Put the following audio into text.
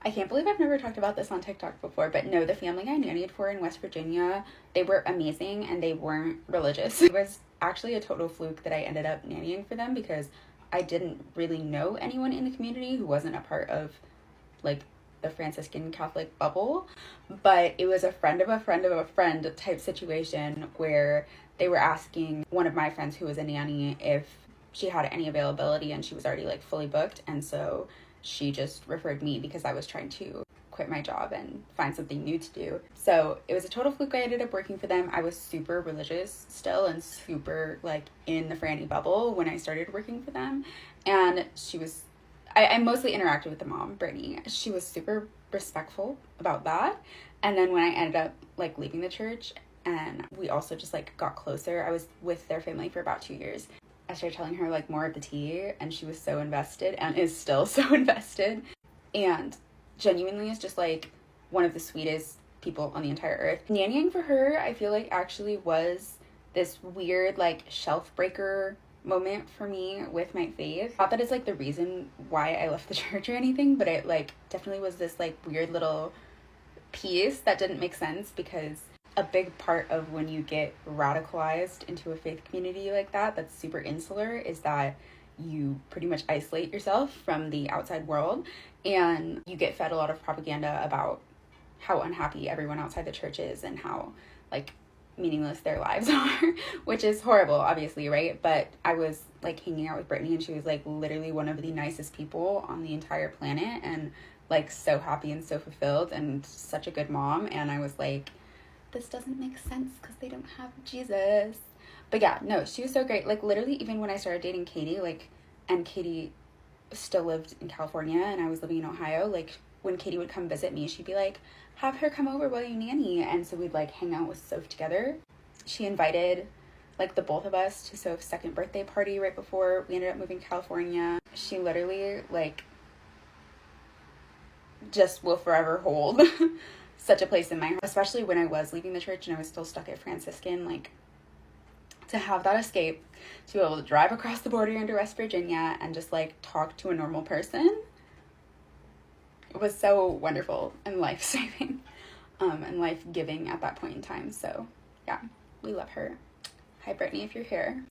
I can't believe I've never talked about this on TikTok before, but no, the family I nannied for in West Virginia, they were amazing and they weren't religious. It was actually a total fluke that I ended up nannying for them because I didn't really know anyone in the community who wasn't a part of like the Franciscan Catholic bubble, but it was a friend of a friend of a friend type situation where they were asking one of my friends who was a nanny if she had any availability, and she was already like fully booked, and so she just referred me because I was trying to quit my job and find something new to do. So it was a total fluke. I ended up working for them. I was super religious still and super like in the Franny bubble when I started working for them. And she was, I mostly interacted with the mom, Brittany. She was super respectful about that. And then when I ended up like leaving the church and we also just like got closer, I was with their family for about 2 years. I started telling her like more of the tea, and she was so invested and is still so invested, and genuinely is just like one of the sweetest people on the entire earth. Nannying for her, I feel like actually was this weird like shelf breaker moment for me with my faith. Not that it's like the reason why I left the church or anything, but it like definitely was this like weird little piece that didn't make sense, because a big part of when you get radicalized into a faith community like that, that's super insular, is that you pretty much isolate yourself from the outside world, and you get fed a lot of propaganda about how unhappy everyone outside the church is and how like meaningless their lives are, which is horrible, obviously, right? But I was like hanging out with Brittany, and she was like literally one of the nicest people on the entire planet, and like so happy and so fulfilled and such a good mom. And I was like, this doesn't make sense because they don't have Jesus. But yeah, no, she was so great. Like literally even when I started dating Katie, like, and Katie still lived in California and I was living in Ohio, like when Katie would come visit me, she'd be like, have her come over while you nanny. And so we'd like hang out with Soph together. She invited like the both of us to Soph's second birthday party right before we ended up moving to California. She literally like just will forever hold such a place in my heart, especially when I was leaving the church and I was still stuck at Franciscan. Like, to have that escape, to be able to drive across the border into West Virginia and just like talk to a normal person, it was so wonderful and life-saving, and life-giving at that point in time. So yeah, we love her. Hi Brittany, if you're here.